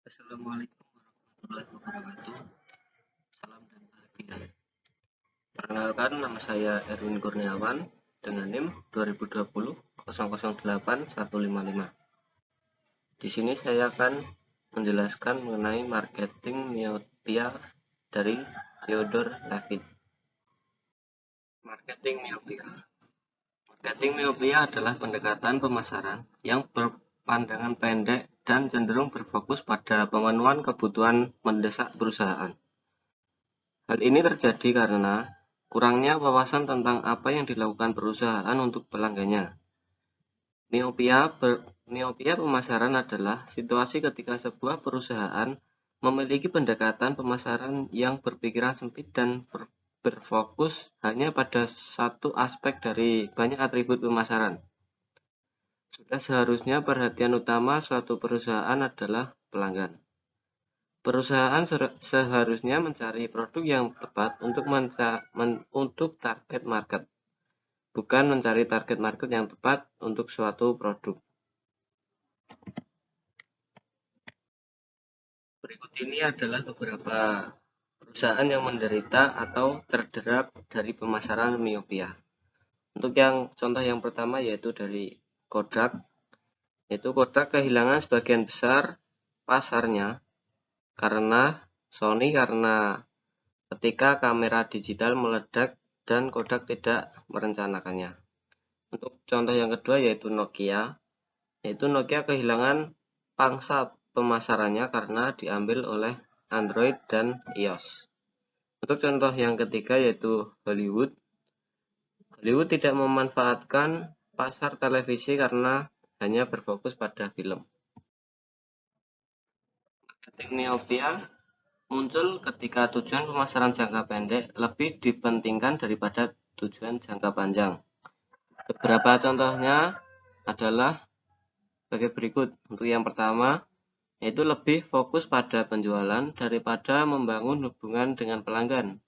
Assalamualaikum warahmatullahi wabarakatuh. Salam dan bahagia. Perkenalkan, nama saya Erwin Kurniawan dengan NIM 2020 008 155. Di sini saya akan menjelaskan mengenai marketing miopia dari Theodore Levitt. Marketing miopia. Marketing miopia adalah pendekatan pemasaran yang berpandangan pendek dan cenderung berfokus pada pemenuhan kebutuhan mendesak perusahaan. Hal ini terjadi karena kurangnya wawasan tentang apa yang dilakukan perusahaan untuk pelanggannya. Miopia pemasaran adalah situasi ketika sebuah perusahaan memiliki pendekatan pemasaran yang berpikiran sempit dan berfokus hanya pada satu aspek dari banyak atribut pemasaran. Sudah seharusnya perhatian utama suatu perusahaan adalah pelanggan. Perusahaan seharusnya mencari produk yang tepat untuk target market, bukan mencari target market yang tepat untuk suatu produk. Berikut ini adalah beberapa perusahaan yang menderita atau terderap dari pemasaran miopia. Untuk yang contoh yang pertama yaitu dari Kodak, yaitu Kodak kehilangan sebagian besar pasarnya karena ketika kamera digital meledak dan Kodak tidak merencanakannya. Untuk contoh yang kedua yaitu Nokia kehilangan pangsa pemasarannya karena diambil oleh Android dan iOS. Untuk contoh yang ketiga yaitu Hollywood tidak memanfaatkan pasar televisi karena hanya berfokus pada film. Marketing miopia muncul ketika tujuan pemasaran jangka pendek lebih dipentingkan daripada tujuan jangka panjang. Beberapa contohnya adalah sebagai berikut. Untuk yang pertama, yaitu lebih fokus pada penjualan daripada membangun hubungan dengan pelanggan.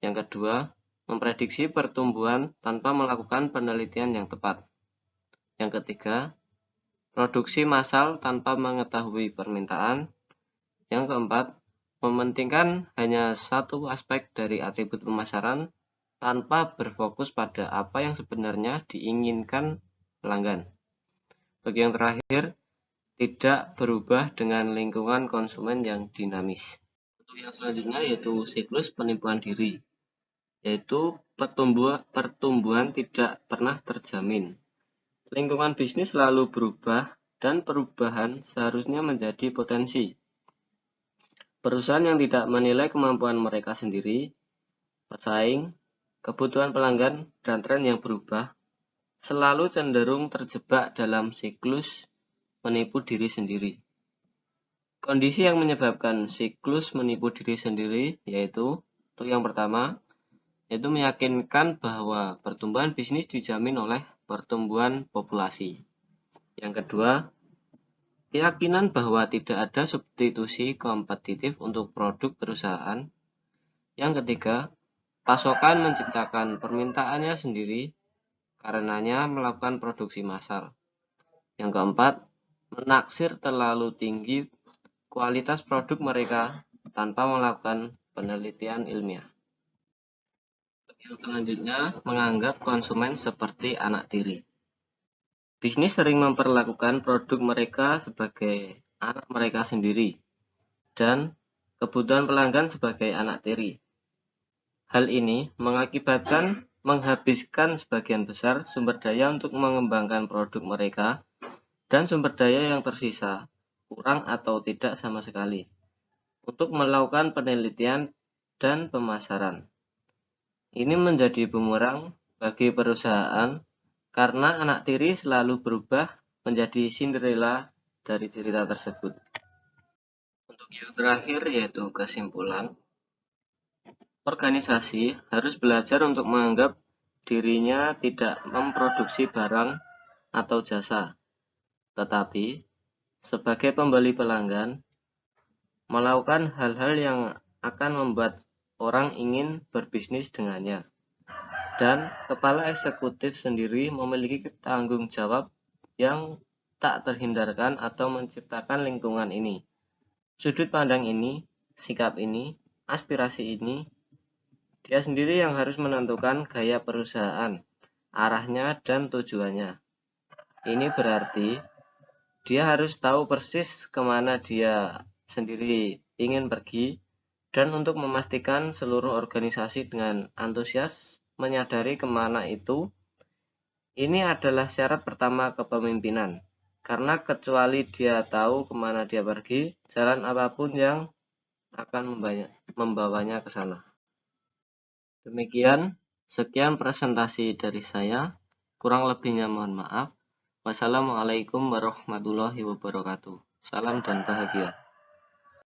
Yang kedua, memprediksi pertumbuhan tanpa melakukan penelitian yang tepat. Yang ketiga, produksi massal tanpa mengetahui permintaan. Yang keempat, mementingkan hanya satu aspek dari atribut pemasaran tanpa berfokus pada apa yang sebenarnya diinginkan pelanggan. Bagi yang terakhir, tidak berubah dengan lingkungan konsumen yang dinamis. Untuk yang selanjutnya yaitu siklus penipuan diri, yaitu pertumbuhan tidak pernah terjamin. Lingkungan bisnis selalu berubah dan perubahan seharusnya menjadi potensi. Perusahaan yang tidak menilai kemampuan mereka sendiri, pesaing, kebutuhan pelanggan, dan tren yang berubah, selalu cenderung terjebak dalam siklus menipu diri sendiri. Kondisi yang menyebabkan siklus menipu diri sendiri yaitu, untuk yang pertama, yaitu meyakinkan bahwa pertumbuhan bisnis dijamin oleh pertumbuhan populasi. Yang kedua, keyakinan bahwa tidak ada substitusi kompetitif untuk produk perusahaan. Yang ketiga, pasokan menciptakan permintaannya sendiri, karenanya melakukan produksi massal. Yang keempat, menaksir terlalu tinggi kualitas produk mereka tanpa melakukan penelitian ilmiah. Yang selanjutnya, menganggap konsumen seperti anak tiri. Bisnis sering memperlakukan produk mereka sebagai anak mereka sendiri dan kebutuhan pelanggan sebagai anak tiri. Hal ini mengakibatkan menghabiskan sebagian besar sumber daya untuk mengembangkan produk mereka dan sumber daya yang tersisa kurang atau tidak sama sekali untuk melakukan penelitian dan pemasaran. Ini menjadi bumerang bagi perusahaan karena anak tiri selalu berubah menjadi Cinderella dari cerita tersebut. Untuk yang terakhir yaitu kesimpulan, organisasi harus belajar untuk menganggap dirinya tidak memproduksi barang atau jasa, tetapi sebagai pembeli pelanggan, melakukan hal-hal yang akan membuat orang ingin berbisnis dengannya. Dan kepala eksekutif sendiri memiliki tanggung jawab yang tak terhindarkan atau menciptakan lingkungan ini sudut pandang ini, sikap ini, aspirasi ini, dia sendiri yang harus menentukan gaya perusahaan, arahnya dan tujuannya. Ini berarti dia harus tahu persis kemana dia sendiri ingin pergi, dan untuk memastikan seluruh organisasi dengan antusias menyadari kemana itu, ini adalah syarat pertama kepemimpinan. Karena kecuali dia tahu kemana dia pergi, jalan apapun yang akan membawanya ke sana. Demikian, sekian presentasi dari saya. Kurang lebihnya mohon maaf. Wassalamualaikum warahmatullahi wabarakatuh. Salam dan bahagia.